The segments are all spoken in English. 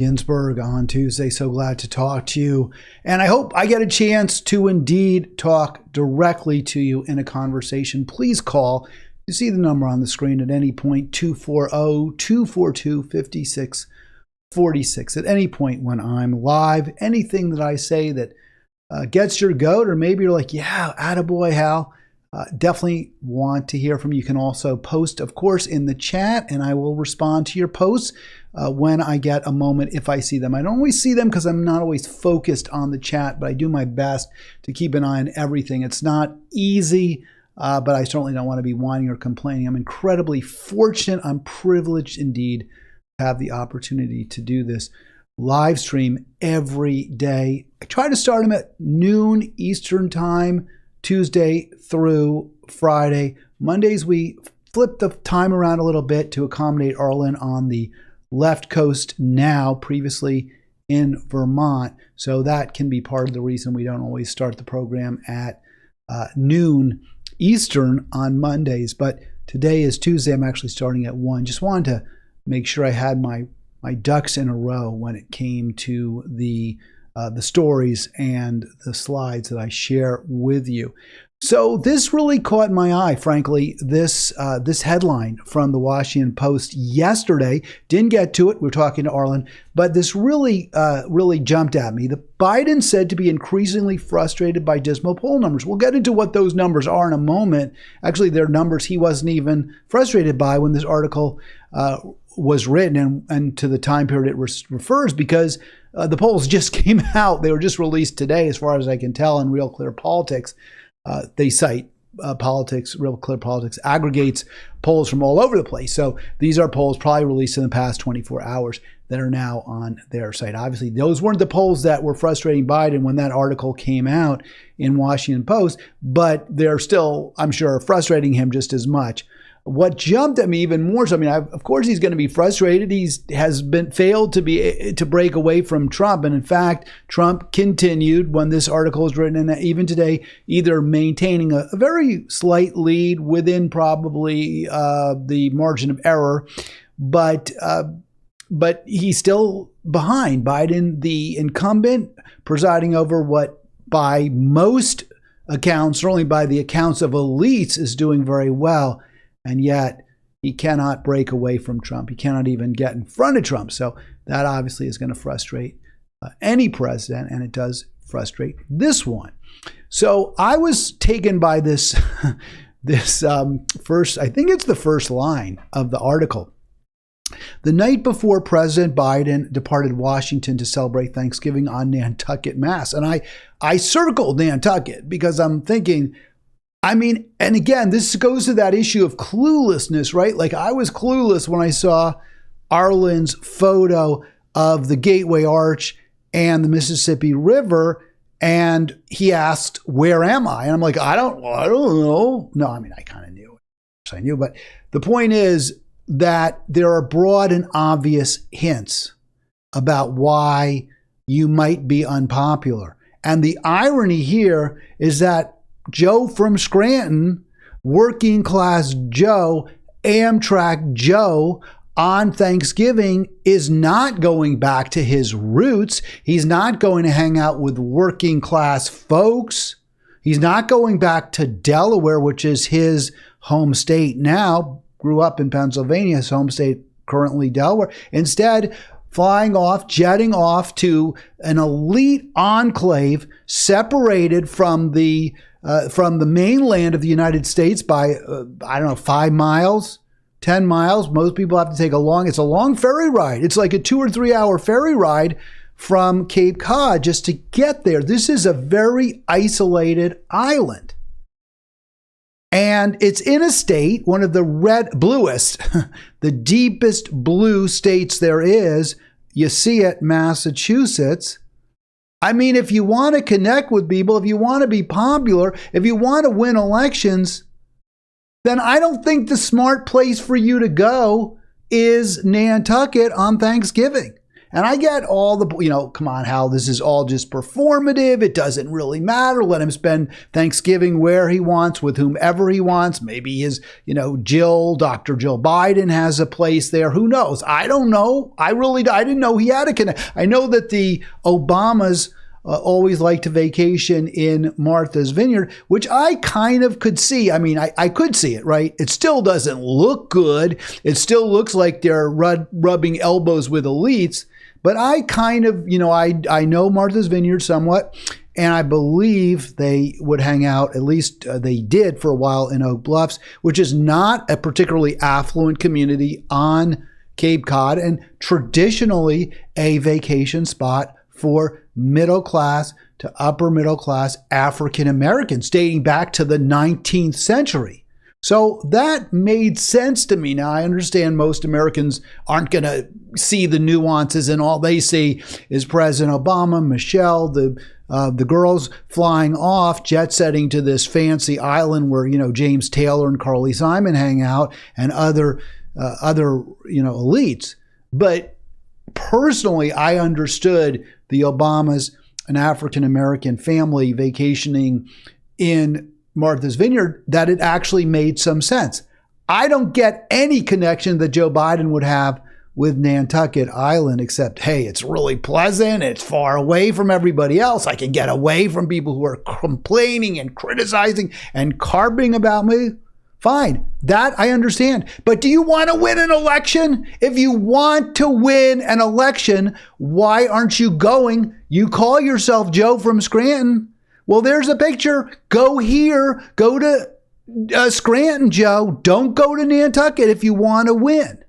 Ginsburg on Tuesday. So glad to talk to you. And I hope I get a chance to indeed talk directly to you in a conversation. Please call. You see the number on the screen at any point, 240-242-5646. At any point when I'm live, anything that I say that gets your goat, or maybe you're like, yeah, attaboy, Hal. Definitely want to hear from you. You can also post, of course, in the chat, and I will respond to your posts when I get a moment if I see them. I don't always see them because I'm not always focused on the chat, but I do my best to keep an eye on everything. It's not easy, but I certainly don't want to be whining or complaining. I'm incredibly fortunate. I'm privileged indeed to have the opportunity to do this live stream every day. I try to start them at noon Eastern time, Tuesday through Friday. Mondays, we flip the time around a little bit to accommodate Arlen on the left coast now, previously in Vermont. So that can be part of the reason we don't always start the program at noon Eastern on Mondays. But today is Tuesday. I'm actually starting at 1. Just wanted to make sure I had my ducks in a row when it came to the stories and the slides that I share with you. So this really caught my eye, frankly, this headline from the Washington Post yesterday. Didn't get to it. We were talking to Arlen, but this really jumped at me. The Biden said to be increasingly frustrated by dismal poll numbers. We'll get into what those numbers are in a moment. Actually, they're numbers he wasn't even frustrated by when this article was written and to the time period it refers, because the polls just came out. They were just released today, as far as I can tell, in Real Clear Politics. They cite Real Clear Politics aggregates polls from all over the place. So these are polls probably released in the past 24 hours that are now on their site. Obviously, those weren't the polls that were frustrating Biden when that article came out in Washington Post, but they're still, I'm sure, frustrating him just as much. What jumped at me even more, so of course he's going to be frustrated. Has been failed to break away from Trump, and in fact, Trump continued when this article was written, and even today, either maintaining a very slight lead within probably the margin of error, but he's still behind Biden, the incumbent, presiding over what, by most accounts, certainly by the accounts of elites, is doing very well. And yet he cannot break away from Trump. He cannot even get in front of Trump. So that obviously is going to frustrate any president, and it does frustrate this one. So I was taken by this first, I think it's the first line of the article. The night before President Biden departed Washington to celebrate Thanksgiving on Nantucket, Mass. And I circled Nantucket because I'm thinking, and again, this goes to that issue of cluelessness, right? Like, I was clueless when I saw Arlen's photo of the Gateway Arch and the Mississippi River, and he asked, "Where am I?" And I'm like, I don't know. No, I kind of knew. Of course I knew, but the point is that there are broad and obvious hints about why you might be unpopular. And the irony here is that Joe from Scranton, working class Joe, Amtrak Joe, on Thanksgiving is not going back to his roots. He's not going to hang out with working class folks. He's not going back to Delaware, which is his home state now. Grew up in Pennsylvania, his home state, currently Delaware. Instead, jetting off to an elite enclave separated from the mainland of the United States by, 5 miles, 10 miles. Most people have to take it's a long ferry ride. It's like a 2 or 3 hour ferry ride from Cape Cod just to get there. This is a very isolated island. And it's in a state, one of the bluest, the deepest blue states there is. You see it, Massachusetts. If you want to connect with people, if you want to be popular, if you want to win elections, then I don't think the smart place for you to go is Nantucket on Thanksgiving. And I get all the, come on, Hal, this is all just performative. It doesn't really matter. Let him spend Thanksgiving where he wants, with whomever he wants. Maybe his, Dr. Jill Biden has a place there. Who knows? I don't know. I didn't know he had a connection. I know that the Obamas always like to vacation in Martha's Vineyard, which I kind of could see. I mean, I could see it, right? It still doesn't look good. It still looks like they're rubbing elbows with elites. But I kind of, I know Martha's Vineyard somewhat, and I believe they would hang out, at least they did for a while, in Oak Bluffs, which is not a particularly affluent community on Cape Cod, and traditionally a vacation spot for middle class to upper middle class African Americans dating back to the 19th century. So that made sense to me. Now, I understand most Americans aren't going to see the nuances, and all they see is President Obama, Michelle, the girls flying off, jet setting to this fancy island where, James Taylor and Carly Simon hang out, and other elites. But personally, I understood the Obamas, an African-American family vacationing in Martha's Vineyard, that it actually made some sense. I don't get any connection that Joe Biden would have with Nantucket Island, except, hey, it's really pleasant. It's far away from everybody else. I can get away from people who are complaining and criticizing and carping about me. Fine, that I understand. But do you want to win an election? If you want to win an election, why aren't you going? You call yourself Joe from Scranton. Well, there's a picture. Go here. Go to Scranton, Joe. Don't go to Nantucket if you want to win.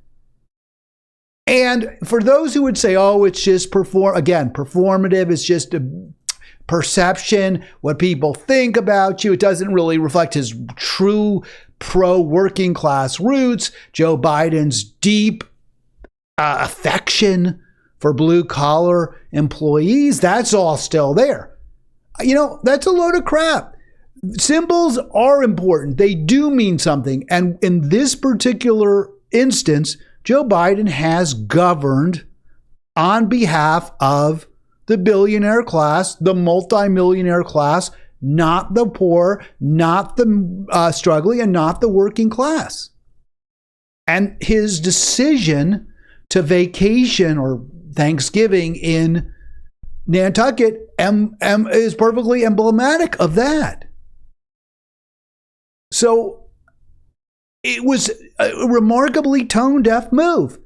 And for those who would say, oh, it's just performative. It's just a perception, what people think about you. It doesn't really reflect his true pro-working class roots, Joe Biden's deep affection for blue-collar employees. That's all still there. That's a load of crap. Symbols are important. They do mean something. And in this particular instance, Joe Biden has governed on behalf of the billionaire class, the multimillionaire class, not the poor, not the struggling, and not the working class. And his decision to vacation or Thanksgiving in Nantucket is perfectly emblematic of that. So it was a remarkably tone-deaf move.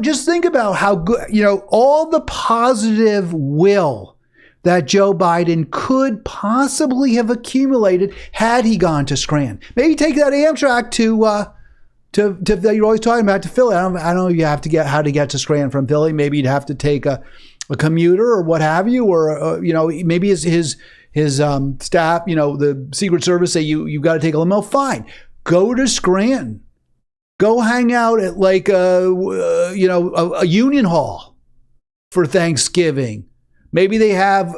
Just think about how good, all the positive will that Joe Biden could possibly have accumulated had he gone to Scranton. Maybe take that Amtrak to that you're always talking about, to Philly. I don't know. You have to get how to get to Scranton from Philly. Maybe you'd have to take a commuter or what have you, or maybe his staff, the Secret Service say you've got to take a limo. Fine, go to Scranton. Go hang out at like a union hall for Thanksgiving. Maybe they have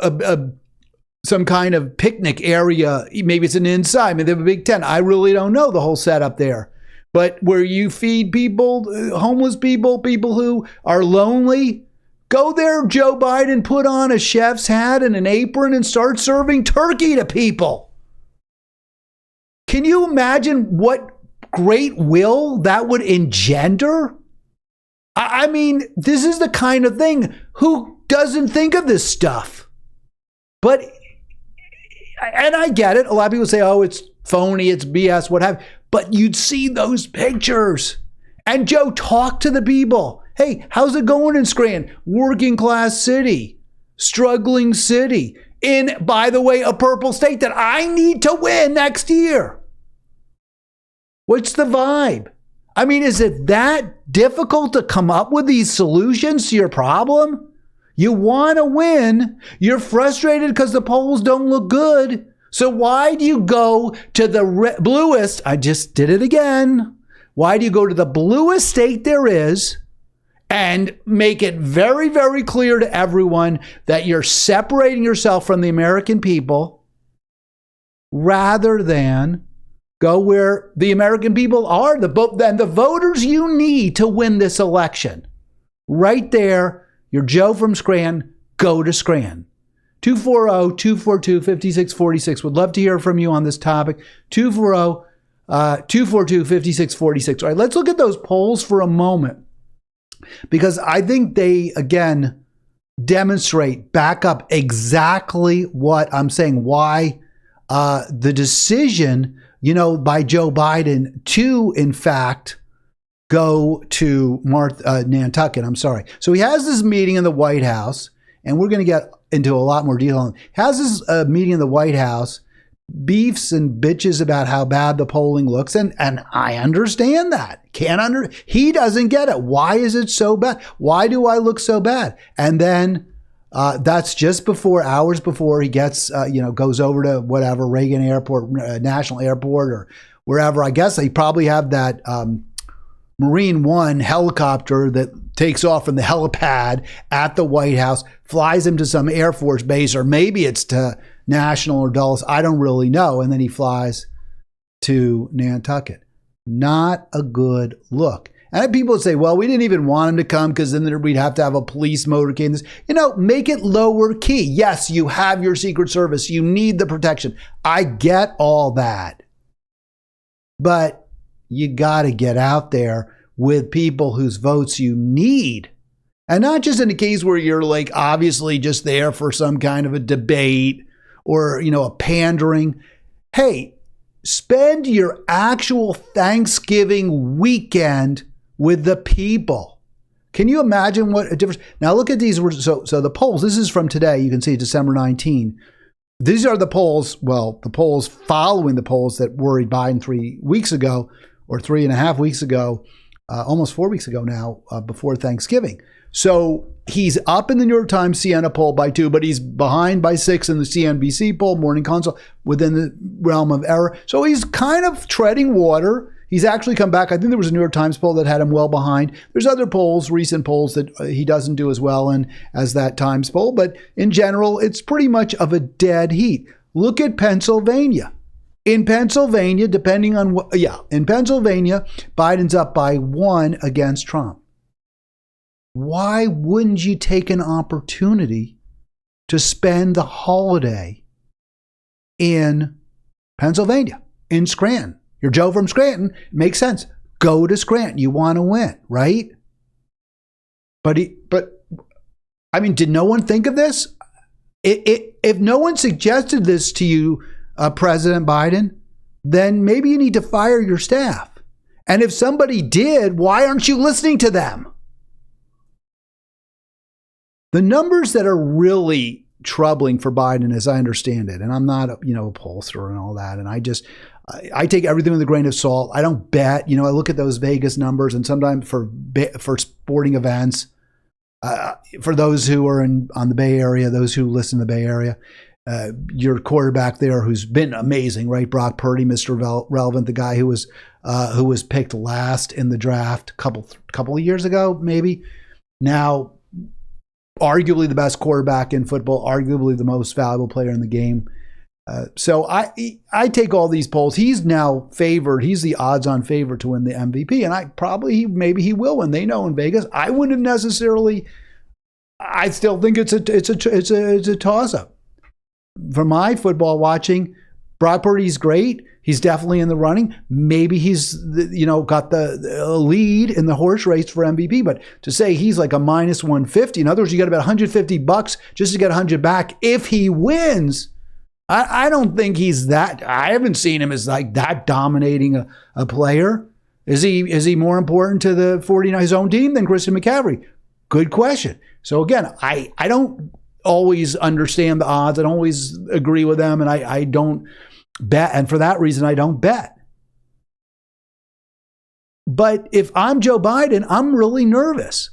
some kind of picnic area. Maybe it's an inside. Maybe they have a big tent. I really don't know the whole setup there. But where you feed people, homeless people, people who are lonely, go there, Joe Biden, put on a chef's hat and an apron and start serving turkey to people. Can you imagine what great will that would engender? I mean, this is the kind of thing, who doesn't think of this stuff? But, and I get it. A lot of people say, oh, it's phony, it's BS, what have you. But you'd see those pictures. And Joe, talk to the people. Hey, how's it going in Scranton? Working class city, struggling city, in, by the way, a purple state that I need to win next year. What's the vibe? I mean, is it that difficult to come up with these solutions to your problem? You want to win. You're frustrated because the polls don't look good. So why do you go to the bluest? I just did it again. Why do you go to the bluest state there is and make it very, very clear to everyone that you're separating yourself from the American people, rather than go where the American people are, the voters you need to win this election? Right there You're Joe from Scranton. Go to Scranton. 240-242-5646. Would love to hear from you on this topic. 240-242-5646. All right, let's look at those polls for a moment, because I think they, again, back up exactly what I'm saying, why the decision, by Joe Biden to, in fact, go to Nantucket. I'm sorry. So he has this meeting in the White House, and we're going to get into a lot more detail. Has this meeting in the White House, beefs and bitches about how bad the polling looks, and I understand that. He doesn't get it. Why is it so bad? Why do I look so bad? And then that's just hours before he gets, goes over to whatever, Reagan Airport, National Airport, or wherever. I guess they probably have that Marine One helicopter that takes off from the helipad at the White House, flies him to some Air Force base, or maybe it's to National or Dulles. I don't really know. And then he flies to Nantucket. Not a good look. And people would say, well, we didn't even want him to come because then we'd have to have a police motorcade. Make it lower key. Yes, you have your Secret Service. You need the protection. I get all that. But you got to get out there with people whose votes you need. And not just in a case where you're like obviously just there for some kind of a debate or, a pandering. Hey, spend your actual Thanksgiving weekend with the people. Can you imagine what a difference? Now look at these. So the polls, this is from today. You can see December 19. These are the polls. Well, the polls following the polls that worried Biden 3 weeks ago, or 3.5 weeks ago, almost 4 weeks ago now, before Thanksgiving. So he's up in the New York Times Siena poll by 2, but he's behind by 6 in the CNBC poll, Morning Consult, within the realm of error. So he's kind of treading water. He's actually come back. I think there was a New York Times poll that had him well behind. There's other polls, recent polls, that he doesn't do as well in as that Times poll. But in general, it's pretty much of a dead heat. Look at Pennsylvania. In Pennsylvania, in Pennsylvania, Biden's up by 1 against Trump. Why wouldn't you take an opportunity to spend the holiday in Pennsylvania, in Scranton? You're Joe from Scranton. It makes sense. Go to Scranton. You want to win, right? But did no one think of this? If no one suggested this to you, President Biden, then maybe you need to fire your staff. And if somebody did, why aren't you listening to them? The numbers that are really troubling for Biden, as I understand it, and I'm not a pollster and all that, and I take everything with a grain of salt. I don't bet. I look at those Vegas numbers, and sometimes for sporting events, for those who are on the Bay Area, those who listen to the Bay Area, your quarterback there who's been amazing, right? Brock Purdy, Mr. Relevant, the guy who was picked last in the draft a couple of years ago, maybe. Now, arguably the best quarterback in football, arguably the most valuable player in the game. So I take all these polls. He's now favored. He's the odds-on favorite to win the MVP, and maybe he will win. They know in Vegas. I wouldn't have necessarily. I still think it's a toss-up. For my football watching, Brock Purdy's great. He's definitely in the running. Maybe he's got the lead in the horse race for MVP. But to say he's like a minus 150, in other words, you got about $150 just to get 100 back if he wins. I don't think he's that. I haven't seen him as like that dominating a player. Is he more important to the 49 his own team than Christian McCaffrey? Good question. So again, I don't always understand the odds. I don't always agree with them, and I don't bet. And for that reason, I don't bet. But if I'm Joe Biden, I'm really nervous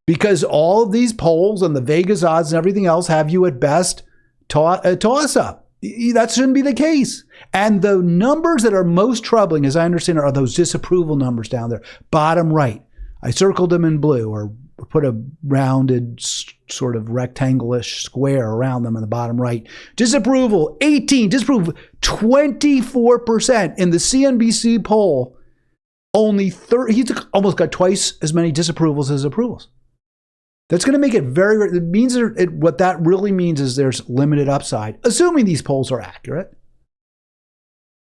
because all of these polls and the Vegas odds and everything else have you at best toss up. That shouldn't be the case. And the numbers that are most troubling, as I understand it, are those disapproval numbers down there. Bottom right. I circled them in blue or put a rounded sort of rectangle-ish square around them in the bottom right. Disapproval, 18. Disapproval, 24%. In the CNBC poll, only 30. He's almost got twice as many disapprovals as approvals. That's going to make it it means what that really means is there's limited upside, assuming these polls are accurate.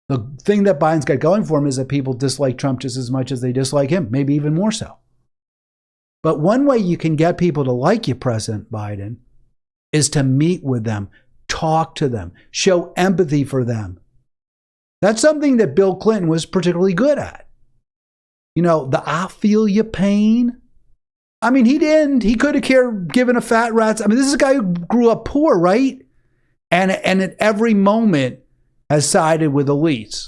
The thing that Biden's got going for him is that people dislike Trump just as much as they dislike him, maybe even more so. But one way you can get people to like you, President Biden, is to meet with them, talk to them, show empathy for them. That's something that Bill Clinton was particularly good at. You know, the I feel your pain. I mean, he didn't. He could have given a fat rat's. I mean, this is a guy who grew up poor, right? And at every moment has sided with elites,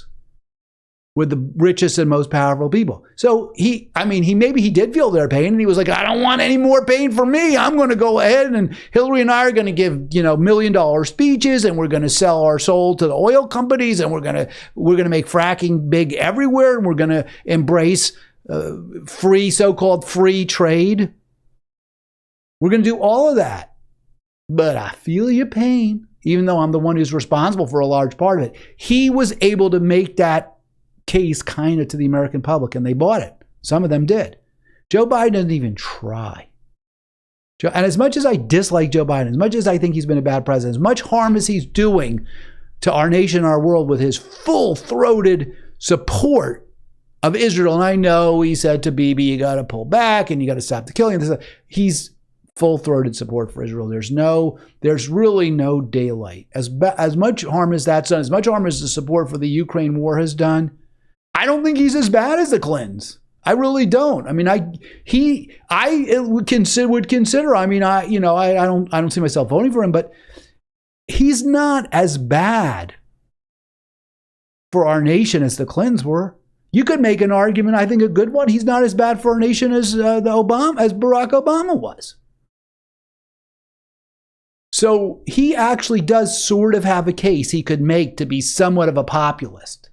with the richest and most powerful people. So maybe he did feel their pain, and he was like, I don't want any more pain for me. I'm going to go ahead, and Hillary and I are going to give, $1 million speeches, and we're going to sell our soul to the oil companies, and we're going to make fracking big everywhere, and we're going to embrace so-called free trade. We're going to do all of that. But I feel your pain, even though I'm the one who's responsible for a large part of it. He was able to make that case kind of to the American public, and they bought it. Some of them did. Joe Biden doesn't even try. And as much as I dislike Joe Biden, as much as I think he's been a bad president, as much harm as he's doing to our nation, our world, with his full-throated support of Israel, and I know he said to Bibi, you got to pull back and you got to stop the killing. He's full-throated support for Israel. There's really no daylight. As much harm as that's done, as much harm as the support for the Ukraine war has done, I don't think he's as bad as the Clintons. I really don't. I mean, I would consider. I mean, I don't see myself voting for him, but he's not as bad for our nation as the Clintons were. You could make an argument, I think a good one. He's not as bad for our nation as Barack Obama was. So he actually does sort of have a case he could make to be somewhat of a populist.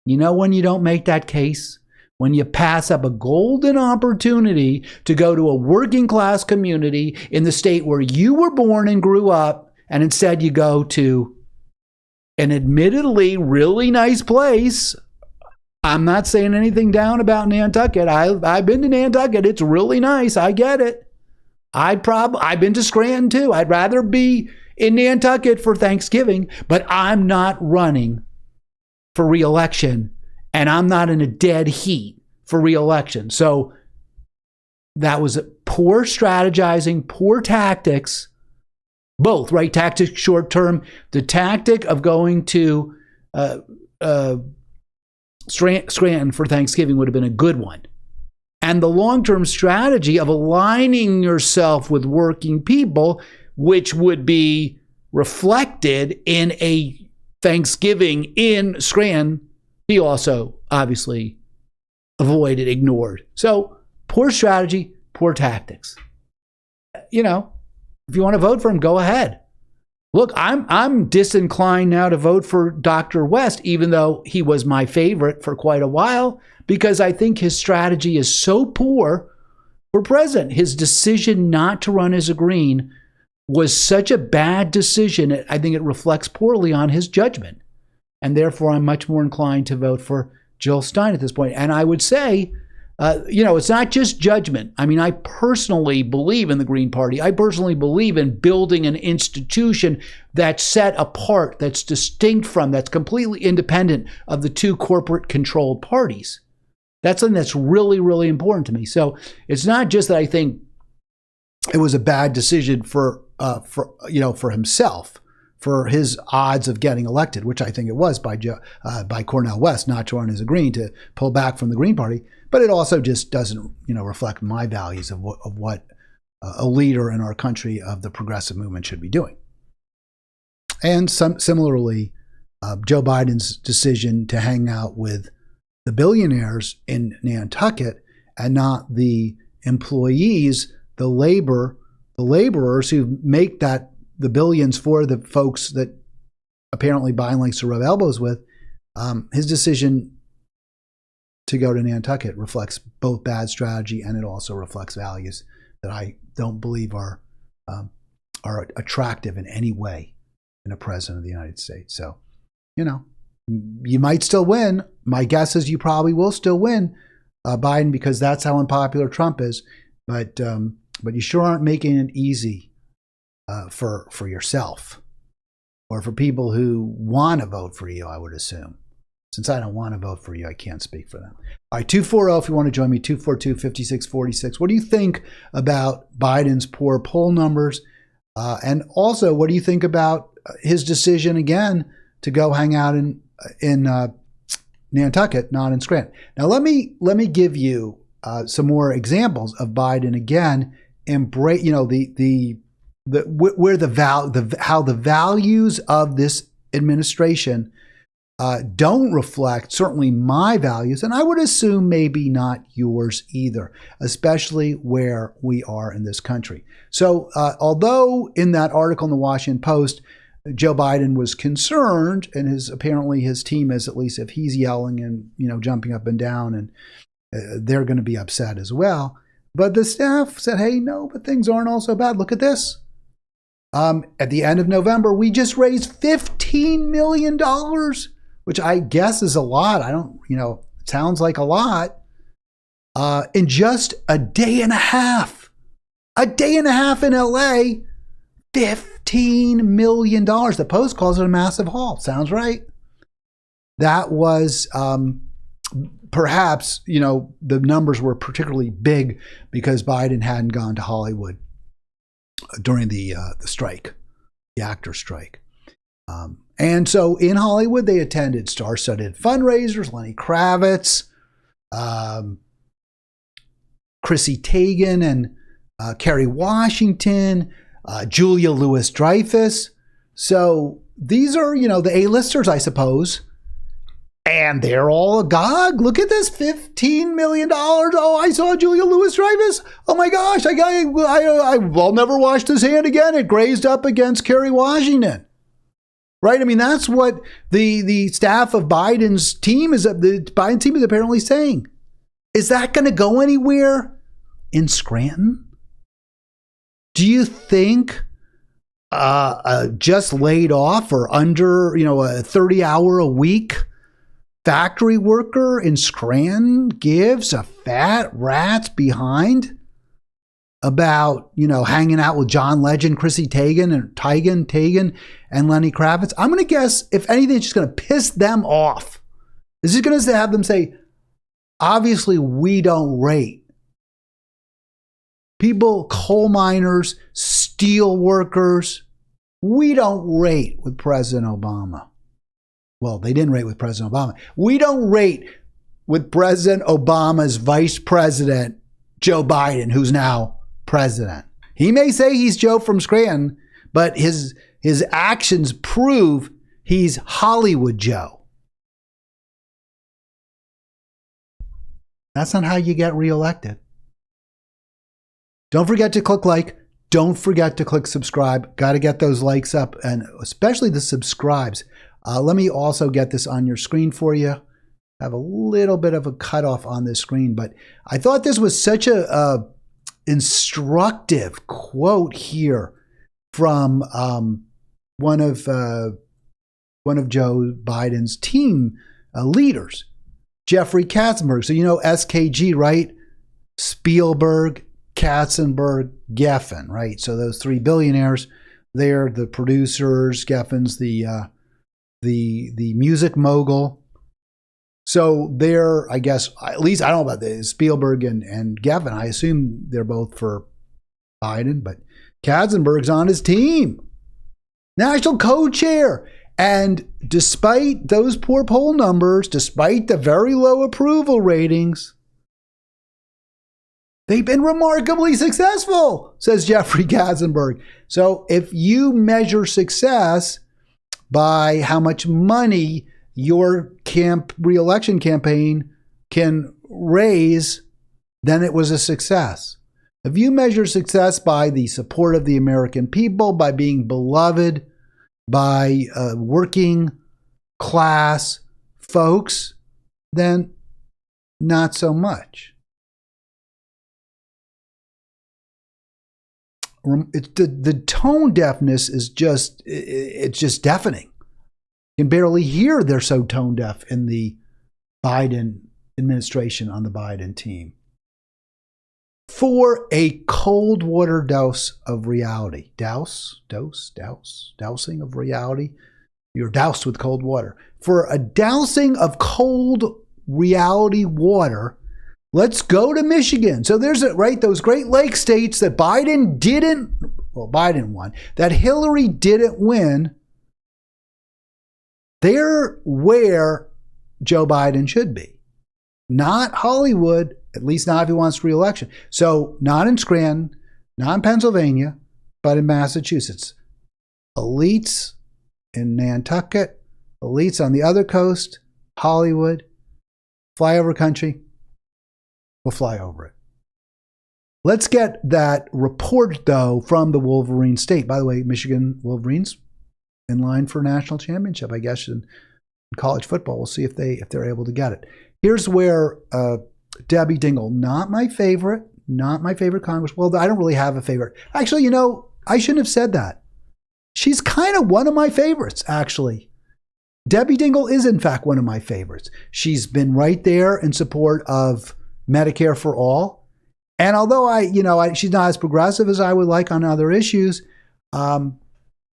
You know when you don't make that case? When you pass up a golden opportunity to go to a working class community in the state where you were born and grew up, and instead you go to an admittedly really nice place. I'm not saying anything down about Nantucket. I've been to Nantucket. It's really nice. I get it. I've been to Scranton too. I'd rather be in Nantucket for Thanksgiving, but I'm not running for re-election, and I'm not in a dead heat for re-election. So that was poor strategizing, poor tactics, both, right? Tactics short term. The tactic of going to Scranton for Thanksgiving would have been a good one. And the long-term strategy of aligning yourself with working people, which would be reflected in a Thanksgiving in Scranton, he also obviously avoided, ignored. So poor strategy, poor tactics. If you want to vote for him, go ahead. Look, I'm disinclined now to vote for Dr. West, even though he was my favorite for quite a while, because I think his strategy is so poor for president. His decision not to run as a Green was such a bad decision. I think it reflects poorly on his judgment. And therefore, I'm much more inclined to vote for Jill Stein at this point. And I would say, it's not just judgment. I mean, I personally believe in the Green Party. I personally believe in building an institution that's set apart, that's distinct from, that's completely independent of the two corporate controlled parties. That's something that's really, really important to me. So it's not just that I think it was a bad decision for himself, for his odds of getting elected, which I think it was by Cornel West not to run as a Green, to pull back from the Green Party. But it also just doesn't, reflect my values of what a leader in our country of the progressive movement should be doing. And similarly, Joe Biden's decision to hang out with the billionaires in Nantucket and not the employees, the laborers who make the billions for the folks that apparently Biden likes to rub elbows with. His decision to go to Nantucket reflects both bad strategy, and it also reflects values that I don't believe are attractive in any way in a president of the United States. So, you might still win. My guess is you probably will still win, Biden, because that's how unpopular Trump is. but you sure aren't making it easy for yourself or for people who want to vote for you, I would assume. Since I don't want to vote for you, I can't speak for them. All right, 240 if you want to join me, 242-5646. What do you think about Biden's poor poll numbers? And also, what do you think about his decision again to go hang out in Nantucket, not in Scranton? Now, let me give you some more examples of Biden again embrace, how the values of this administration don't reflect certainly my values, and I would assume maybe not yours either, especially where we are in this country. So although in that article in the Washington Post, Joe Biden was concerned, and apparently his team is, at least if he's yelling and jumping up and down, and they're going to be upset as well. But the staff said, hey, no, but things aren't all so bad. Look at this. At the end of November, we just raised $15 million, which I guess is a lot. It sounds like a lot. In just a day and a half. A day and a half in LA, $15 million. The Post calls it a massive haul. Sounds right. That was perhaps, the numbers were particularly big because Biden hadn't gone to Hollywood during the strike, the actor strike. And so in Hollywood, they attended star-studded fundraisers, Lenny Kravitz, Chrissy Teigen and Kerry Washington, Julia Louis-Dreyfus. So these are, the A-listers, I suppose. And they're all agog. Look at this, $15 million. Oh, I saw Julia Louis-Dreyfus. Oh my gosh, I'll never wash this hand again. It grazed up against Kerry Washington. Right? I mean, that's what the staff of Biden's team is apparently saying. Is that going to go anywhere in Scranton? Do you think just laid off or under, a 30-hour a week factory worker in Scranton gives a fat rat's behind about, hanging out with John Legend, Chrissy Teigen, and Lenny Kravitz? I'm going to guess, if anything, it's just going to piss them off. This is going to have them say, obviously, we don't rate people, coal miners, steel workers. We don't rate with President Obama. Well, they didn't rate with President Obama. We don't rate with President Obama's vice president, Joe Biden, who's now president. He may say he's Joe from Scranton, but his actions prove he's Hollywood Joe. That's not how you get reelected. Don't forget to click like. Don't forget to click subscribe. Got to get those likes up, and especially the subscribes. Let me also get this on your screen for you. I have a little bit of a cutoff on this screen, but I thought this was such a instructive quote here from one of Joe Biden's team leaders, Jeffrey Katzenberg. So SKG, right? Spielberg, Katzenberg, Geffen, right? So those three billionaires, they're the producers. Geffen's the music mogul. So they're, I guess, at least I don't know about the Spielberg and Geffen. I assume they're both for Biden, but Katzenberg's on his team. National co-chair. And despite those poor poll numbers, despite the very low approval ratings, they've been remarkably successful, says Jeffrey Katzenberg. So if you measure success by how much money your re-election campaign can raise, then it was a success. If you measure success by the support of the American people, by being beloved by working class folks, then not so much. The tone deafness is it's just deafening. You can barely hear they're so tone deaf in the Biden administration, on the Biden team. for a cold water dose of reality. Dousing of reality. You're doused with cold water. For a dousing of cold reality water, let's go to Michigan. So there's those Great Lakes states that Biden won, that Hillary didn't win. They're where Joe Biden should be. Not Hollywood, at least not if he wants re-election. So not in Scranton, not in Pennsylvania, but in Massachusetts. Elites in Nantucket, elites on the other coast, Hollywood, flyover country. We'll fly over it. Let's get that report, though, from the Wolverine State. By the way, Michigan Wolverines in line for a national championship, I guess, in college football. We'll see if they're able to get it. Here's where Debbie Dingell, not my favorite Congress. Well, I don't really have a favorite. Actually, I shouldn't have said that. She's kind of one of my favorites, actually. Debbie Dingell is, in fact, one of my favorites. She's been right there in support of Medicare for all. And although she's not as progressive as I would like on other issues, I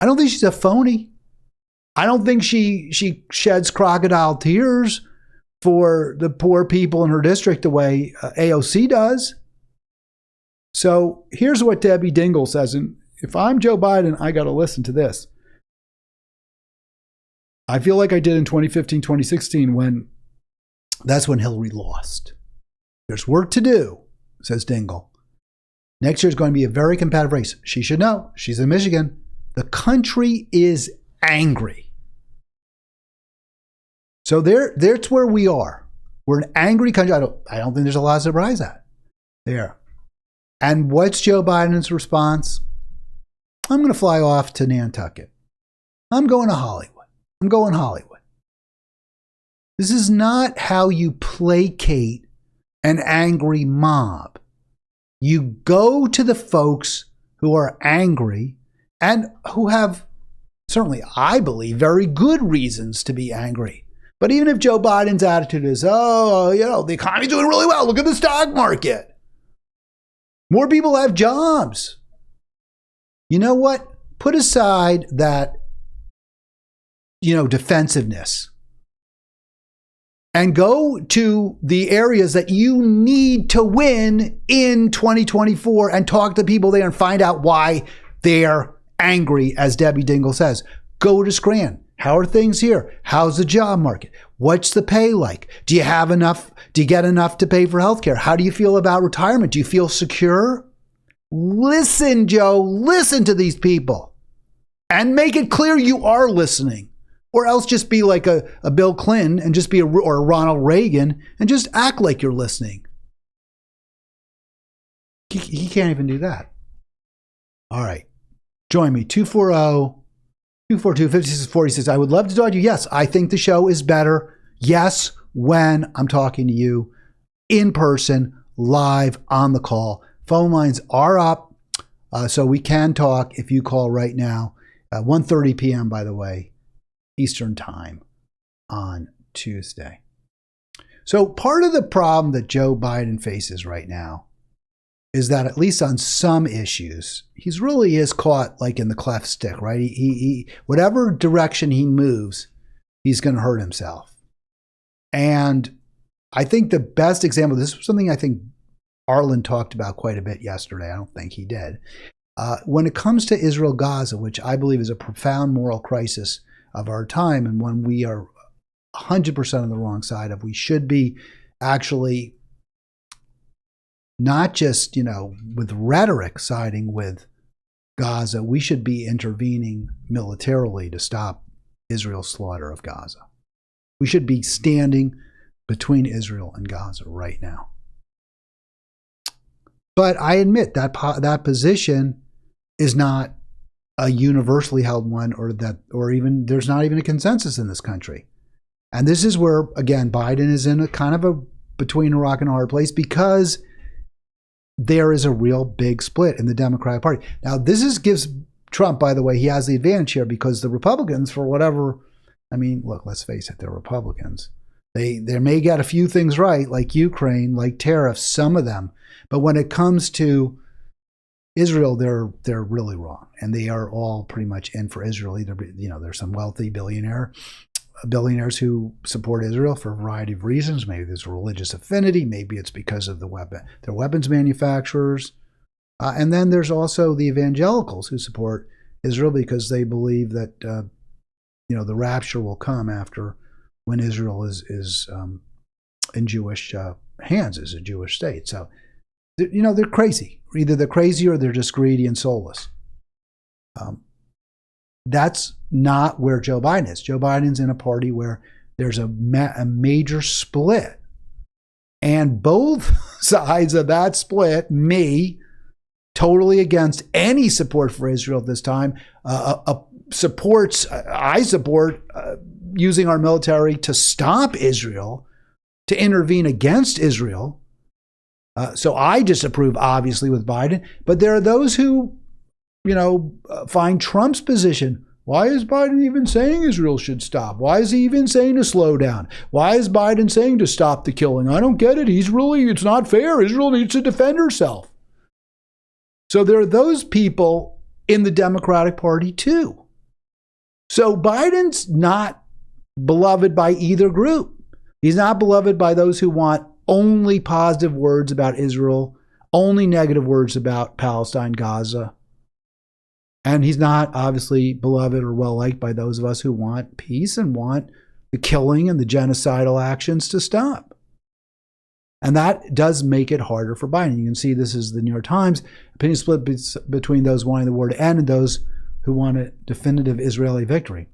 don't think she's a phony. I don't think she sheds crocodile tears for the poor people in her district the way AOC does. So here's what Debbie Dingell says, and if I'm Joe Biden, I got to listen to this. I feel like I did in 2015, 2016 that's when Hillary lost. There's work to do, says Dingell. Next year is going to be a very competitive race. She should know. She's in Michigan. The country is angry. So that's where we are. We're an angry country. I don't think there's a lot of surprise at there. And what's Joe Biden's response? I'm going to fly off to Nantucket. I'm going to Hollywood. I'm going Hollywood. This is not how you placate an angry mob. You go to the folks who are angry and who have, certainly I believe, very good reasons to be angry. But even if Joe Biden's attitude is, the economy's doing really well, look at the stock market. More people have jobs. You know what? Put aside that, defensiveness and go to the areas that you need to win in 2024 and talk to people there and find out why they're angry, as Debbie Dingell says. Go to Scranton. How are things here? How's the job market? What's the pay like? Do you have enough? Do you get enough to pay for healthcare? How do you feel about retirement? Do you feel secure? Listen, Joe, listen to these people and make it clear you are listening, or else just be like a Bill Clinton and just be or a Ronald Reagan and just act like you're listening. He can't even do that. All right. Join me, 240-242-5646. I would love to talk to you. Yes, I think the show is better. Yes, when I'm talking to you in person, live on the call. Phone lines are up, so we can talk if you call right now. 1:30 p.m., by the way, Eastern Time on Tuesday. So part of the problem that Joe Biden faces right now is that at least on some issues, he's really is caught like in the cleft stick, right? He whatever direction he moves, he's going to hurt himself. And I think the best example, this was something I think Arlen talked about quite a bit yesterday. I don't think he did. When it comes to Israel-Gaza, which I believe is a profound moral crisis of our time and one we are 100% on the wrong side of, we should be actually not just, with rhetoric siding with Gaza, we should be intervening militarily to stop Israel's slaughter of Gaza. We should be standing between Israel and Gaza right now. But I admit that position is not a universally held one, or even there's not even a consensus in this country. And this is where, again, Biden is in a kind of a between a rock and a hard place, because there is a real big split in the Democratic Party. Now, gives Trump, by the way, he has the advantage here because the Republicans, for whatever, look, let's face it, they're Republicans. They may get a few things right, like Ukraine, like tariffs, some of them. But when it comes to Israel, they're really wrong, and they are all pretty much in for Israel. Either, there's some wealthy billionaires who support Israel for a variety of reasons. Maybe there's a religious affinity. Maybe it's because of their weapons manufacturers. And then there's also the evangelicals who support Israel because they believe that the rapture will come after when Israel is in Jewish hands as a Jewish state. So, they're crazy. Either they're crazy or they're just greedy and soulless. That's not where Joe Biden is. Joe Biden's in a party where there's a major split. And both sides of that split, me, totally against any support for Israel at this time, I support using our military to stop Israel, to intervene against Israel. So I disapprove, obviously, with Biden. But there are those who, find Trump's position. Why is Biden even saying Israel should stop? Why is he even saying to slow down? Why is Biden saying to stop the killing? I don't get it. It's not fair. Israel needs to defend herself. So there are those people in the Democratic Party too. So Biden's not beloved by either group. He's not beloved by those who want only positive words about Israel, only negative words about Palestine, Gaza. And he's not obviously beloved or well-liked by those of us who want peace and want the killing and the genocidal actions to stop. And that does make it harder for Biden. You can see this is the New York Times. Opinion split between those wanting the war to end and those who want a definitive Israeli victory.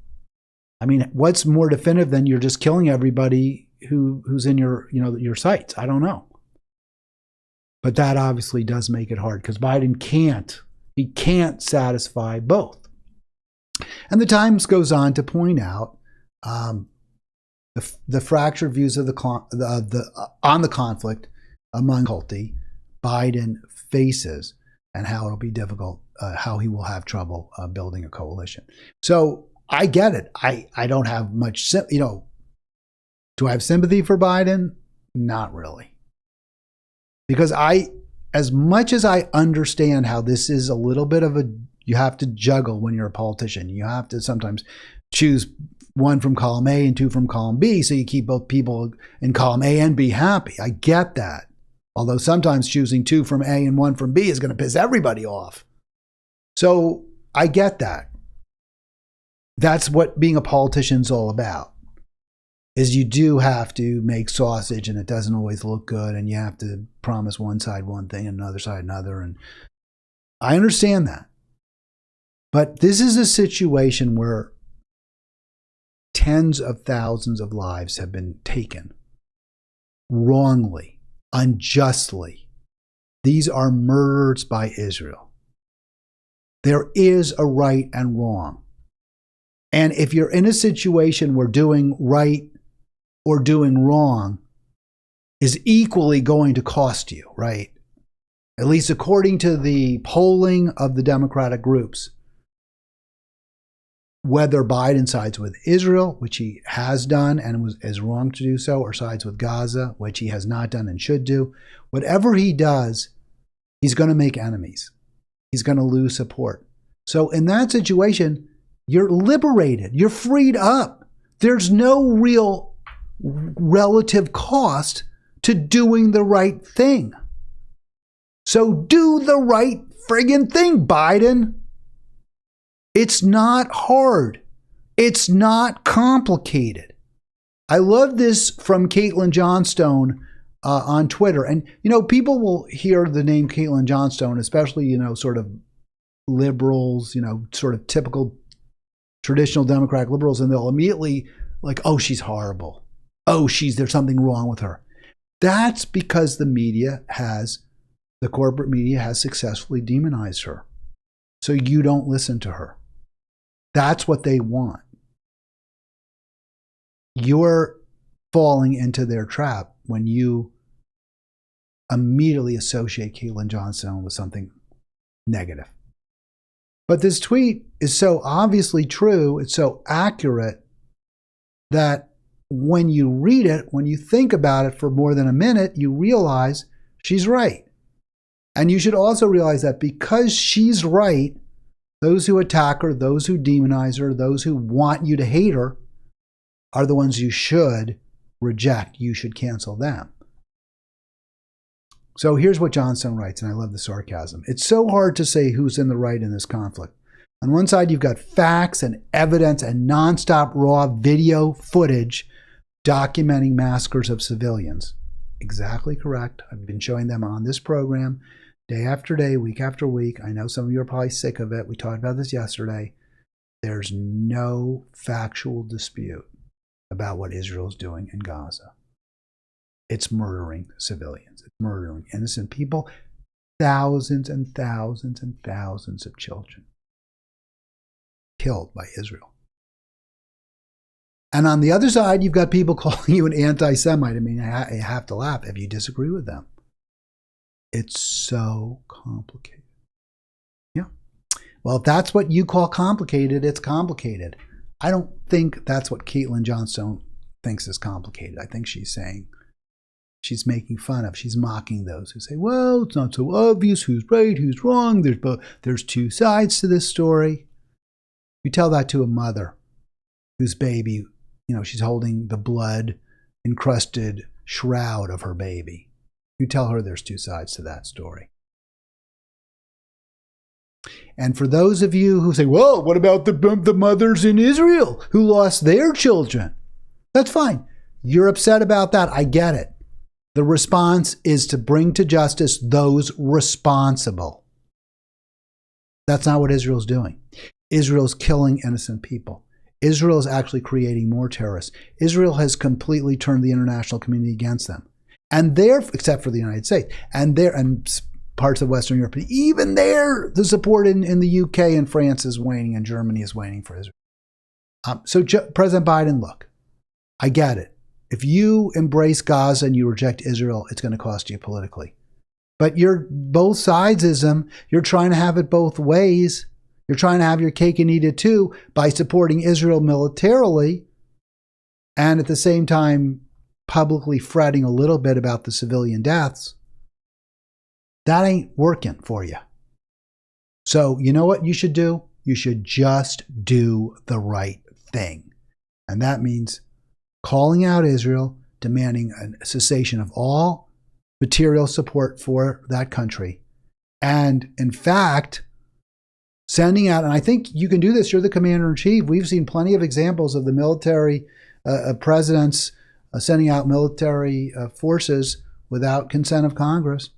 I mean, what's more definitive than you're just killing everybody who's in your sights? I don't know. But that obviously does make it hard because Biden can't satisfy both. And the Times goes on to point out the fractured views of on the conflict among Biden faces and how it'll be difficult, how he will have trouble building a coalition. So I get it. I don't have much, do I have sympathy for Biden? Not really. Because as much as I understand how this is a little bit of you have to juggle when you're a politician. You have to sometimes choose one from column A and two from column B, so you keep both people in column A and B happy. I get that. Although sometimes choosing two from A and one from B is going to piss everybody off. So I get that. That's what being a politician's all about. Is you do have to make sausage and it doesn't always look good and you have to promise one side one thing and another side another. And I understand that. But this is a situation where tens of thousands of lives have been taken wrongly, unjustly. These are murders by Israel. There is a right and wrong. And if you're in a situation where doing right or doing wrong is equally going to cost you, right? At least according to the polling of the Democratic groups, whether Biden sides with Israel, which he has done and is wrong to do so, or sides with Gaza, which he has not done and should do, whatever he does, he's going to make enemies. He's going to lose support. So in that situation, you're liberated. You're freed up. There's no real relative cost to doing the right thing. So do the right friggin' thing, Biden. It's not hard. It's not complicated. I love this from Caitlin Johnstone on Twitter. And, people will hear the name Caitlin Johnstone, especially, sort of liberals, sort of typical traditional Democratic liberals, and they'll immediately like, oh, she's horrible. Oh, there's something wrong with her. That's because the corporate media has successfully demonized her. So you don't listen to her. That's what they want. You're falling into their trap when you immediately associate Caitlin Johnstone with something negative. But this tweet is so obviously true, it's so accurate, that when you read it, when you think about it for more than a minute, you realize she's right. And you should also realize that because she's right, those who attack her, those who demonize her, those who want you to hate her are the ones you should reject. You should cancel them. So here's what Johnstone writes, and I love the sarcasm. It's so hard to say who's in the right in this conflict. On one side, you've got facts and evidence and nonstop raw video footage documenting massacres of civilians. Exactly correct. I've been showing them on this program day after day, week after week. I know some of you are probably sick of it. We talked about this yesterday. There's no factual dispute about what Israel's doing in Gaza. It's murdering civilians. It's murdering innocent people. Thousands and thousands and thousands of children killed by Israel. And on the other side, you've got people calling you an anti-Semite. I mean, I have to laugh if you disagree with them. It's so complicated. Yeah. Well, if that's what you call complicated, it's complicated. I don't think that's what Caitlin Johnstone thinks is complicated. I think she's saying, she's making fun of, she's mocking those who say, well, it's not so obvious who's right, who's wrong. There's two sides to this story. You tell that to a mother whose baby, she's holding the blood-encrusted shroud of her baby. You tell her there's two sides to that story. And for those of you who say, well, what about the mothers in Israel who lost their children? That's fine. You're upset about that. I get it. The response is to bring to justice those responsible. That's not what Israel's doing. Israel's killing innocent people. Israel is actually creating more terrorists. Israel has completely turned the international community against them. And except for the United States, and parts of Western Europe, even there, the support in the UK and France is waning, and Germany is waning for Israel. So President Biden, look, I get it. If you embrace Gaza and you reject Israel, it's going to cost you politically. But you're both sidesism. You're trying to have it both ways. You're trying to have your cake and eat it too by supporting Israel militarily and at the same time publicly fretting a little bit about the civilian deaths. That ain't working for you. So you know what you should do? You should just do the right thing. And that means calling out Israel, demanding a cessation of all material support for that country. And in fact, sending out, and I think you can do this, you're the commander-in-chief. We've seen plenty of examples of the military presidents sending out military forces without consent of Congress.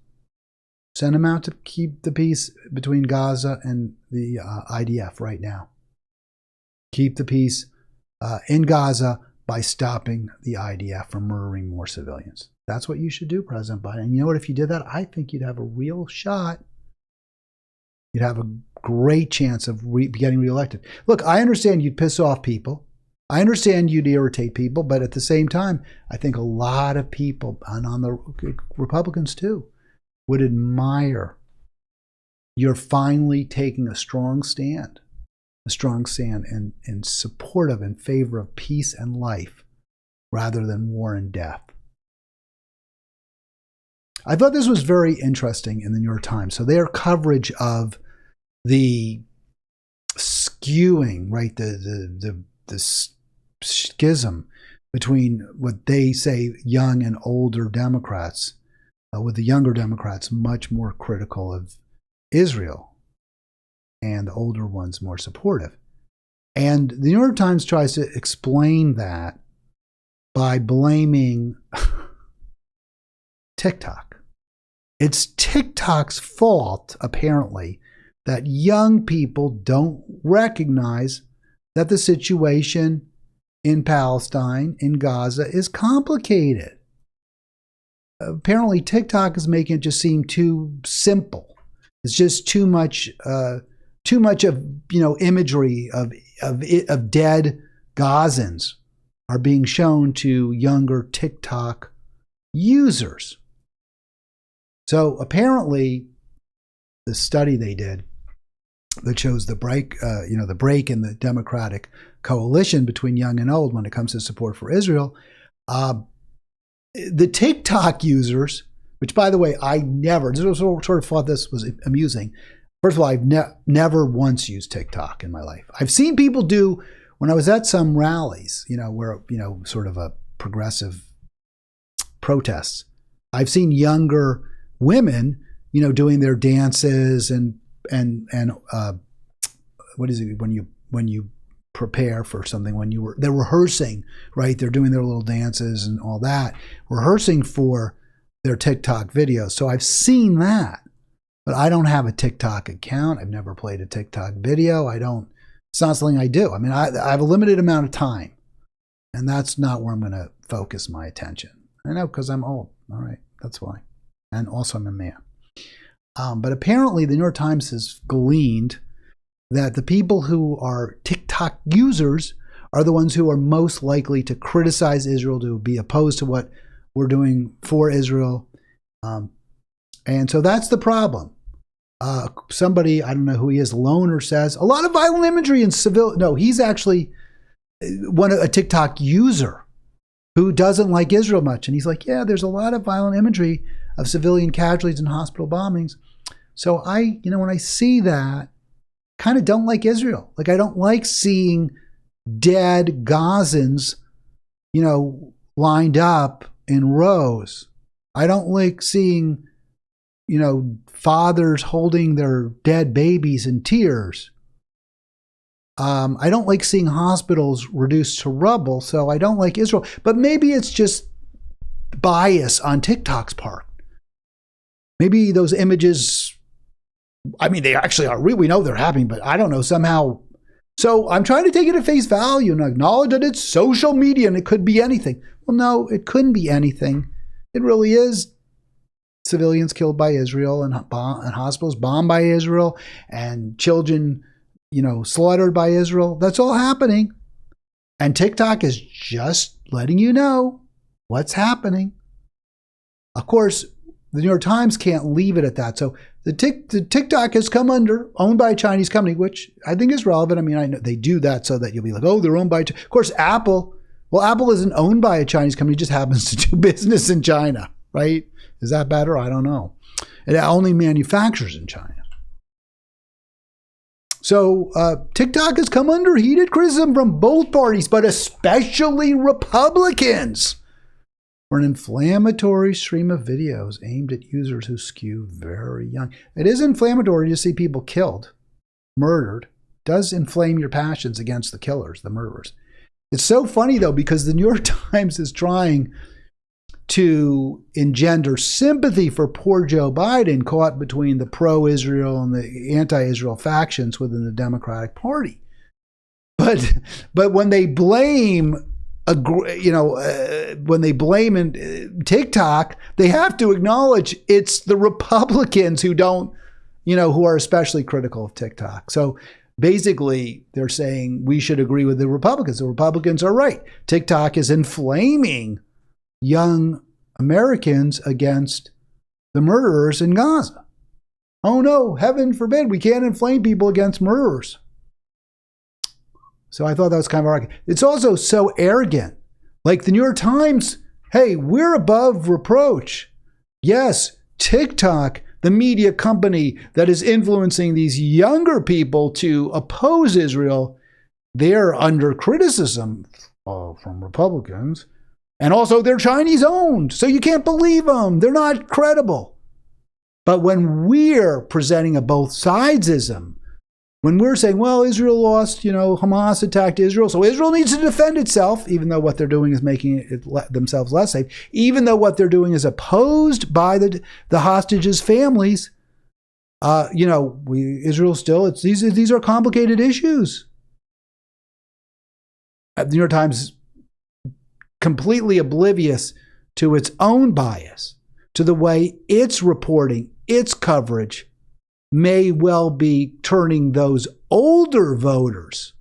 Send them out to keep the peace between Gaza and the IDF right now. Keep the peace in Gaza by stopping the IDF from murdering more civilians. That's what you should do, President Biden. And you know what? If you did that, I think you'd have a real shot. You'd have a great chance of getting reelected. Look, I understand you'd piss off people. I understand you'd irritate people, but at the same time, I think a lot of people, and on the Republicans too, would admire you're finally taking a strong stand in support of, in favor of peace and life rather than war and death. I thought this was very interesting in the New York Times. So their coverage of the skewing, right, the schism between what they say young and older Democrats, with the younger Democrats much more critical of Israel and the older ones more supportive. And the New York Times tries to explain that by blaming TikTok. It's TikTok's fault, apparently, that young people don't recognize that the situation in Palestine, in Gaza, is complicated. Apparently, TikTok is making it just seem too simple. It's just too much of imagery of dead Gazans are being shown to younger TikTok users. So apparently, the study they did that shows the break, the break in the Democratic coalition between young and old when it comes to support for Israel. The TikTok users, which, by the way, I never sort of thought this was amusing. First of all, I've never once used TikTok in my life. I've seen people do when I was at some rallies, where sort of a progressive protests. I've seen younger women, doing their dances and what is it when you prepare for something, they're rehearsing, right? They're doing their little dances and all that, rehearsing for their TikTok videos. So I've seen that, but I don't have a TikTok account. I've never played a TikTok video. It's not something I do. I mean, I have a limited amount of time, and that's not where I'm going to focus my attention. I know, because I'm old. All right, that's why. And also I'm a man. But apparently the New York Times has gleaned that the people who are TikTok users are the ones who are most likely to criticize Israel, to be opposed to what we're doing for Israel. And so that's the problem. Somebody, I don't know who he is, Loner, says a lot of violent imagery in civil. No, he's actually a TikTok user who doesn't like Israel much. And he's like, yeah, there's a lot of violent imagery of civilian casualties and hospital bombings. So when I see that, kind of don't like Israel. Like, I don't like seeing dead Gazans, lined up in rows. I don't like seeing, fathers holding their dead babies in tears. I don't like seeing hospitals reduced to rubble, so I don't like Israel. But maybe it's just bias on TikTok's part. Maybe those images, they actually are real. We know they're happening, but I don't know, somehow. So I'm trying to take it at face value and acknowledge that it's social media and it could be anything. Well, no, it couldn't be anything. It really is civilians killed by Israel and hospitals bombed by Israel and children, slaughtered by Israel. That's all happening. And TikTok is just letting you know what's happening. Of course, the New York Times can't leave it at that. So the TikTok has come owned by a Chinese company, which I think is relevant. I know they do that so that you'll be like, oh, they're owned by, of course, Apple. Well, Apple isn't owned by a Chinese company. It just happens to do business in China, right? Is that better? I don't know. It only manufactures in China. So TikTok has come under heated criticism from both parties, but especially Republicans, for an inflammatory stream of videos aimed at users who skew very young. It is inflammatory to see people killed, murdered. It does inflame your passions against the killers, the murderers. It's so funny, though, because the New York Times is trying to engender sympathy for poor Joe Biden, caught between the pro-Israel and the anti-Israel factions within the Democratic Party. But when they blame TikTok, they have to acknowledge it's the Republicans who don't, who are especially critical of TikTok. So basically, they're saying we should agree with the Republicans. The Republicans are right. TikTok is inflaming young Americans against the murderers in Gaza. Oh no, heaven forbid, we can't inflame people against murderers. So I thought that was kind of arrogant. It's also so arrogant. Like the New York Times, hey, we're above reproach. Yes, TikTok, the media company that is influencing these younger people to oppose Israel, they're under criticism from Republicans. And also they're Chinese owned, so you can't believe them. They're not credible. But when we're presenting a both sidesism, when we're saying, well, Israel lost, Hamas attacked Israel, so Israel needs to defend itself, even though what they're doing is making themselves less safe, even though what they're doing is opposed by the hostages' families, Israel still, these are complicated issues. The New York Times completely oblivious to its own bias, to the way it's reporting, its coverage may well be turning those older voters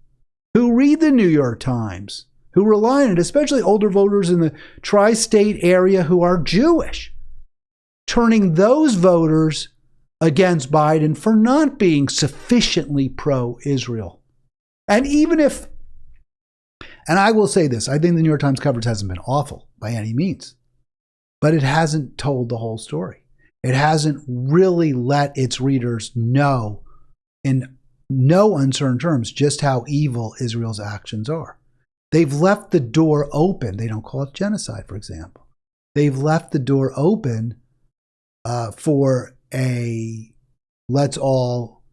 who read the New York Times, who rely on it, especially older voters in the tri-state area who are Jewish, turning those voters against Biden for not being sufficiently pro-Israel. And even if, and I will say this, I think the New York Times coverage hasn't been awful by any means, but it hasn't told the whole story. It hasn't really let its readers know in no uncertain terms just how evil Israel's actions are. They've left the door open. They don't call it genocide, for example. They've left the door open for a let's all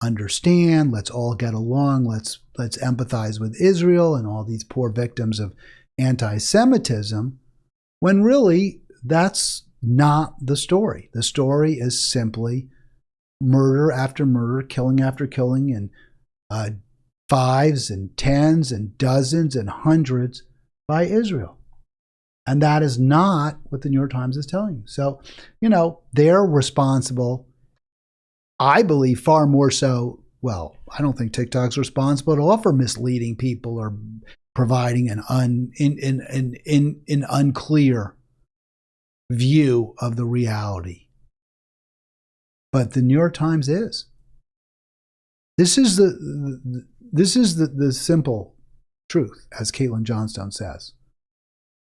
understand, let's all get along, let's empathize with Israel and all these poor victims of anti-Semitism, when really that's not the story. The story is simply murder after murder, killing after killing, and fives and tens and dozens and hundreds by Israel. And that is not what the New York Times is telling you. So, they're responsible, I believe, far more so. Well, I don't think TikTok's responsible at all for misleading people or providing an unclear view of the reality. But the New York Times is. This is the simple truth, as Caitlin Johnstone says.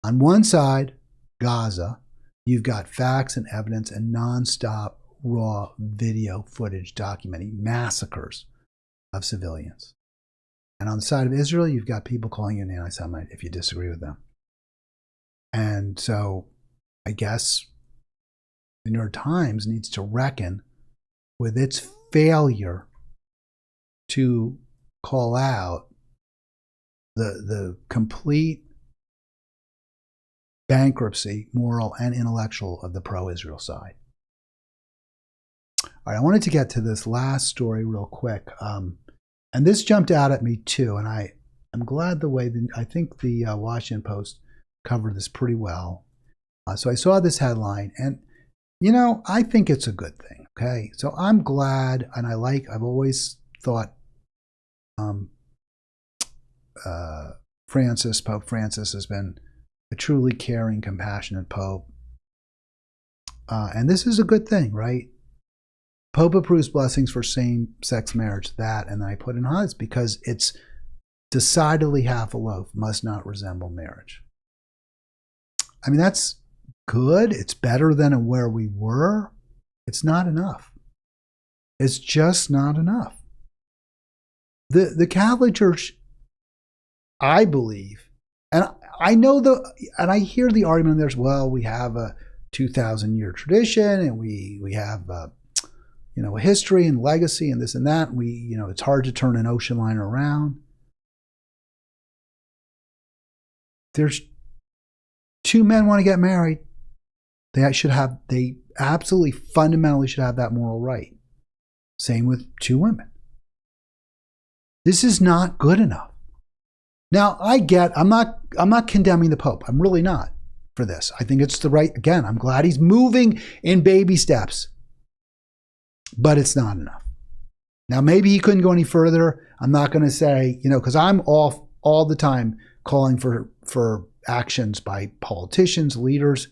On one side, Gaza, you've got facts and evidence and nonstop raw video footage documenting massacres of civilians. And on the side of Israel, you've got people calling you an anti-Semite if you disagree with them. And so I guess the New York Times needs to reckon with its failure to call out the complete bankruptcy, moral and intellectual, of the pro-Israel side. All right, I wanted to get to this last story real quick. And this jumped out at me too, and I'm glad the way I think the Washington Post covered this pretty well. So I saw this headline, and I think it's a good thing. Okay, so I'm glad, and I've always thought Pope Francis has been a truly caring, compassionate Pope. And this is a good thing, right? Pope approves blessings for same-sex marriage. That, and I put in highlights because it's decidedly half a loaf, must not resemble marriage. I mean, that's good. It's better than where we were. It's not enough. It's just not enough. The Catholic Church, I believe, and I know and I hear the argument there's, well, we have a 2,000-year tradition, and we have a history and legacy and this and that. It's hard to turn an ocean liner around. There's two men want to get married. They absolutely fundamentally should have that moral right. Same with two women. This is not good enough. Now, I'm not condemning the Pope. I'm really not for this. I think it's the right, again, I'm glad he's moving in baby steps, but it's not enough. Now, maybe he couldn't go any further. I'm not going to say, because I'm all the time calling for actions by politicians, leaders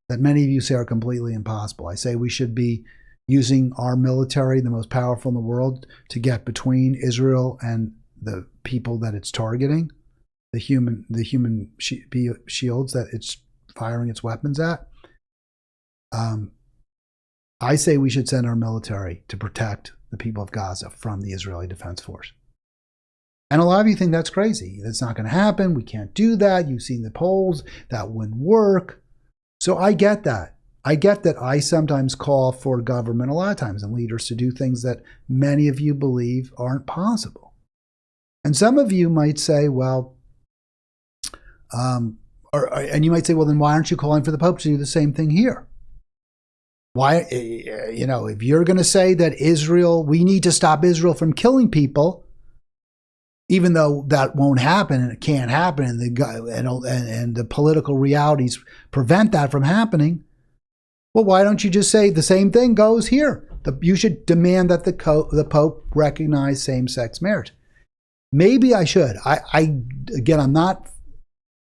that many of you say are completely impossible. I say we should be using our military, the most powerful in the world, to get between Israel and the people that it's targeting, the human shields that it's firing its weapons at. I say we should send our military to protect the people of Gaza from the Israeli Defense Force. And a lot of you think that's crazy. That's not going to happen. We can't do that. You've seen the polls. That wouldn't work. So I get that. I get that I sometimes call for government a lot of times and leaders to do things that many of you believe aren't possible. And some of you might say, well, and you might say, well, then why aren't you calling for the Pope to do the same thing here? Why, if you're going to say that we need to stop Israel from killing people, even though that won't happen and it can't happen, and the political realities prevent that from happening, well, why don't you just say the same thing goes here? You should demand that the Pope recognize same-sex marriage. Maybe I should. Again, I'm not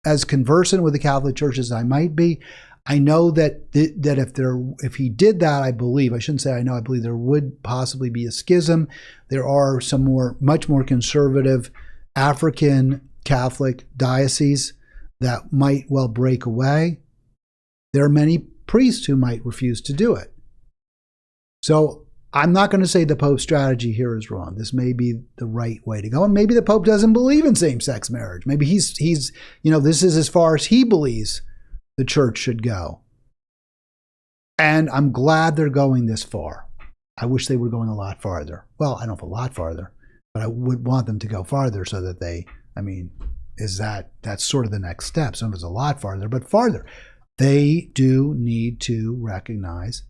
as conversant with the Catholic Church as I might be. I know that if he did that, I believe there would possibly be a schism. There are some much more conservative African Catholic dioceses that might well break away. There are many priests who might refuse to do it. So I'm not going to say the Pope's strategy here is wrong. This may be the right way to go. And maybe the Pope doesn't believe in same-sex marriage. Maybe he's this is as far as he believes the church should go. And I'm glad they're going this far. I wish they were going a lot farther. Well, I don't know if a lot farther, but I would want them to go farther so that that's sort of the next step. Some of it's a lot farther, but farther. They do need to recognize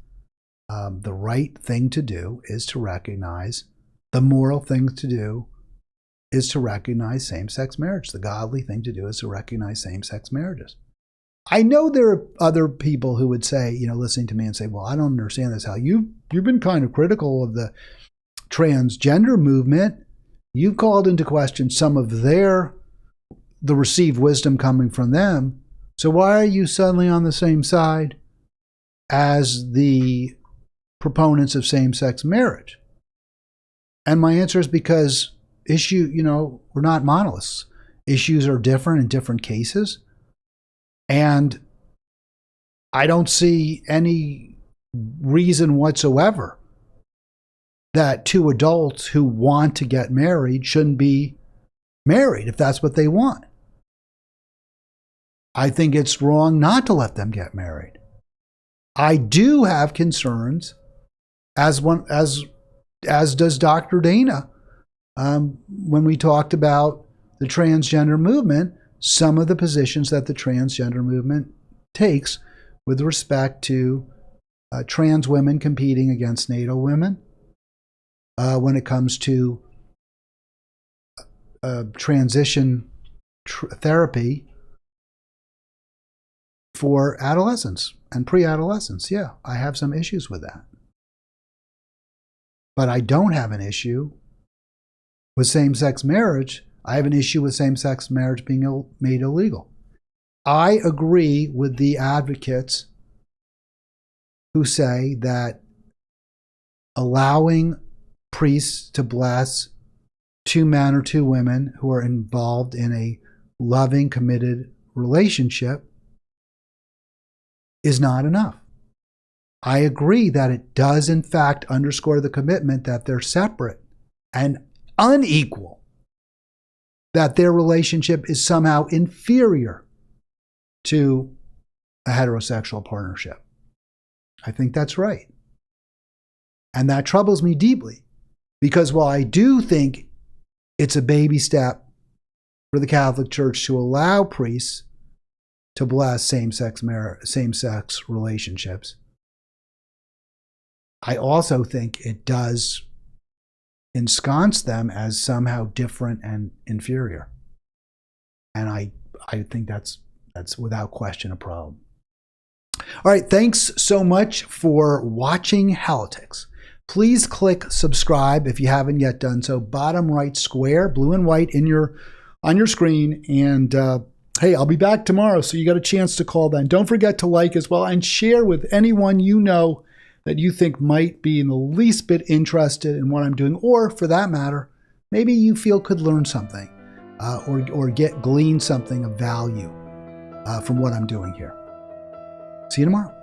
the right thing to do is to recognize, the moral thing to do is to recognize same-sex marriage. The godly thing to do is to recognize same-sex marriages. I know there are other people who would say, listening to me and say, well, I don't understand this, Hal. You've been kind of critical of the transgender movement. You've called into question some of the received wisdom coming from them. So why are you suddenly on the same side as the proponents of same-sex marriage? And my answer is because we're not monoliths. Issues are different in different cases. And I don't see any reason whatsoever that two adults who want to get married shouldn't be married if that's what they want. I think it's wrong not to let them get married. I do have concerns, as does Dr. Dana, when we talked about the transgender movement, some of the positions that the transgender movement takes with respect to trans women competing against NATO women, when it comes to transition therapy for adolescents and pre-adolescents. Yeah, I have some issues with that. But I don't have an issue with same-sex marriage. I have an issue with same-sex marriage being made illegal. I agree with the advocates who say that allowing priests to bless two men or two women who are involved in a loving, committed relationship is not enough. I agree that it does, in fact, underscore the commitment that they're separate and unequal, that their relationship is somehow inferior to a heterosexual partnership. I think that's right. And that troubles me deeply, because while I do think it's a baby step for the Catholic Church to allow priests to bless same-sex relationships, I also think it does ensconce them as somehow different and inferior. And I think that's without question a problem. All right, thanks so much for watching Halitics. Please click subscribe if you haven't yet done so. Bottom right square, blue and white on your screen. And hey, I'll be back tomorrow, so you got a chance to call then. Don't forget to like as well and share with anyone you know that you think might be in the least bit interested in what I'm doing, or for that matter, maybe you feel could learn something or glean something of value from what I'm doing here. See you tomorrow.